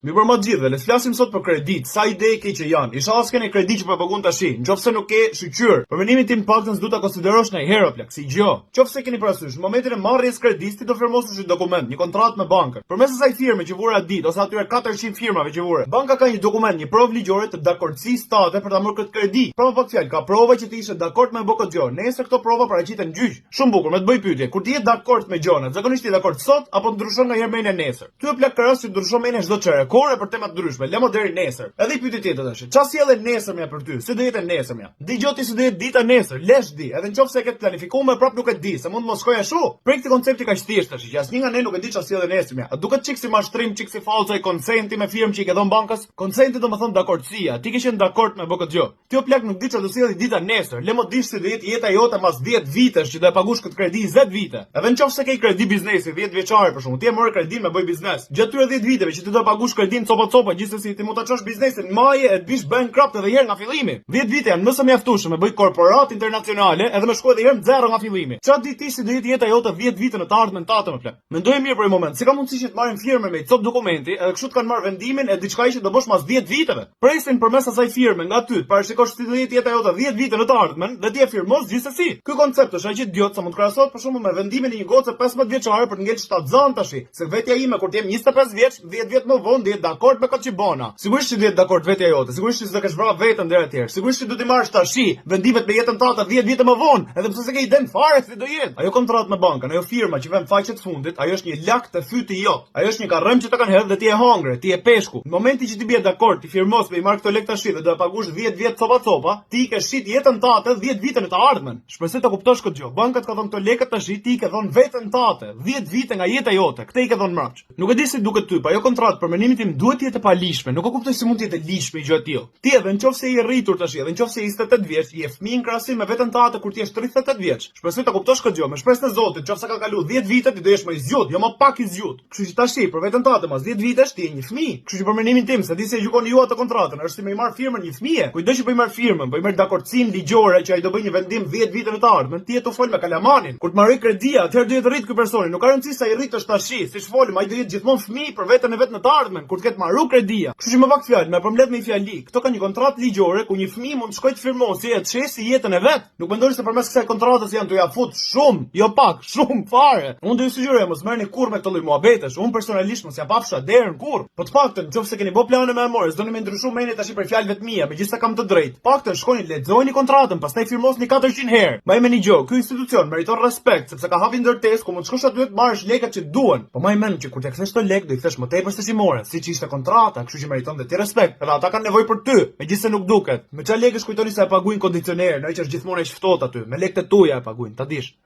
Mi për më të gjithë, le të flasim sot për kredit, sa ide ke që janë. Isha as kene kredit që për pagun tash, nëse nuk ke shqyr. Për menimin tim paktën s'du ta konsiderosh në herë plak, si gjë. Nëse keni parasysh, në momentin e marrjes kredit ti do firmosh një dokument, një kontratë me bankën. Përmes asaj firme që vura ditë ose atyre 400 firmave që vura, banka ka një dokument, një provë ligjore të dakordësisë tate për ta marrë këtë kredi. Pra më pak fjalë, ka prova që ti ishe dakord me BKX. Nesër këto prova paraqiten në gjyq. Shumë bukur, më të bëj pyetje. Kur ti je dakord me gjona, zakonisht je dakord sot apo ndryshon nga herë me nesër? Ty plak karas që ndryshon me çdo çere. Kore për tema lemo deri nesër. Edhe i pyeti tjetër tash. Çfarë sjellë nesërmja për ty? Si do jetë nesërmja? Dëgjoj ti si do jetë dita nesër. Lesh di. Edhe nëse e ke planifikuar, prap nuk e di, se mund mos shkoj ashtu. Për këtë koncepti kaq thjesht tash, që asnjë nga ne nuk e di çfarë sjellë nesërmja. A duket çik si mashtrim, çik si fallca i konsenti me firmë që i ke dhënë bankës? Konsenti do të thonë dakordësia. Ti ke qenë dakord me BKX. Ti o plak nuk di çfarë do sjellë dita nesër. Lemo dish se do jetë jeta jote pas 10 vitesh që do e paguash këtë kredi 10 vite. Edhe nëse ke kredi biznesi 10 vjeçare për shkakun, ti e morë kredin me bëj biznes. Gjatë këtyre 10 viteve që ti do paguash kredin copa gjithsesi ti mund ta çosh biznesin maje e të bish bankrupt edhe herë nga fillimi. 10 vite janë më së mjaftueshëm me bëj korporat internacionale edhe me shkoj edhe herë zero nga fillimi. Çfarë di ti si do jetë jeta jote 10 vite në të ardhmen tatë më plak? Mendoj mirë për një moment, si ka mundësi që të marrin firme me cop dokumenti edhe kështu të kanë marrë vendimin e diçka që do bësh mas 10 viteve. Presin përmes asaj firme nga ty, parashikosh si do jetë jeta jote 10 vite në të ardhmen dhe ti e firmos gjithsesi. Ky koncept është aq i idiot sa mund të krahasohet për shembull me vendimin e një goce 15 vjeçare për të ngel shtatzan tash, se vetja ime kur të jem 25 vjeç, 10 vjet më vonë do jetë dakord me këtë që bona. Sigurisht që do jetë dakord vetja jote, sigurisht që s'do kesh vrarë veten deri atëherë, sigurisht që do të marrësh tash vendimet me jetën tënde 10 vite më vonë, edhe pse s'ke iden fare se do jetë. Ajo kontratë me bankën, ajo firma që vën faqet fundit, ajo është një lak të fyti jot. Ajo është një karrëm që të kanë hedhë dhe ti e hongre, ti e peshku. Në momentin që ti bie dakord, ti firmos me i marr këto lek tash dhe do e paguash 10 vjet copa, ti ke shit jetën tënde 10 vite në të ardhmen. Shpresoj ta kuptosh këtë gjë. Bankat ka dhënë këto lekë tash, ti i ke dhënë veten tënde 10 vite nga jeta jote. Këtë i ke dhënë mbrapsht. Nuk e di si duket ty, po ajo kontratë për menimin tim duhet të jetë pa lishme. Nuk e kuptoj si mund të jetë lishme gjë e tillë. Ti edhe nëse je rritur tash, edhe nëse je 28 vjeç, je fëmijë në krahasim me veten tënde kur ti je 38 vjeç. Shpresoj ta kuptosh këtë gjë. Me shpresën e Zotit, nëse ka kaluar 10 vite ti do jesh më i zgjut, jo më pak i zgjut. Kështu që tash për veten tënde mas 10 vitesh ti je një fëmijë. Kështu që për menimin tim, se di se gjykoni ju atë kontratën, është si më i marr firmën një fëmijë. Kujdo që po i marr firmën, po i marr dakordsinë ligjore që ai do bëj një vendim 10 vite në të ardhmen, ti e të fol me kalamanin. Kur të marrë kredia, atëherë do jetë rrit ky personi. Nuk ka rëndësi sa i rritesh tash, siç folëm, ai do jetë gjithmonë fëmijë për veten e vet në të ardhmen, kur të ketë marrë kredia. Kështu që më pak fjalë, më përmbledh me fjali. Kto ka një kontratë ligjore ku një fëmijë mund të shkojë të firmosë e të shesë jetën e vet. Nuk mendoj se përmes kësaj kontratës janë të ja fut shumë, jo pak, shumë fare. Unë do ju sugjeroj mos merrni kurrë me këtë lloj muhabetesh. Unë personalisht mos ja pafsha derën kurrë. Po të paktën, nëse keni bë plane me amore, s'doni më ndryshu mendje tash për fjalët mia, megjithëse kam të drejtë. Paktën shkoni lexojini kontratën, pastaj firmosni 400 herë. Mbaj mend një gjë, ky institucion meriton respekt sepse ka hapur ndërtesë ku mund të shkosh aty të marrësh lekët që duan. Po mbaj mend që kur të kthesh të lekë, do i kthesh më tepër se si more, siç ishte kontrata, kështu që meriton dhe ti respekt. Edhe ata kanë nevojë për ty, megjithëse nuk duket. Me çfarë lekësh kujtoni se e paguajnë kondicionerin, ai që është gjithmonë i ftohtë aty. Me lekët e tuaja e paguajnë, ta dish.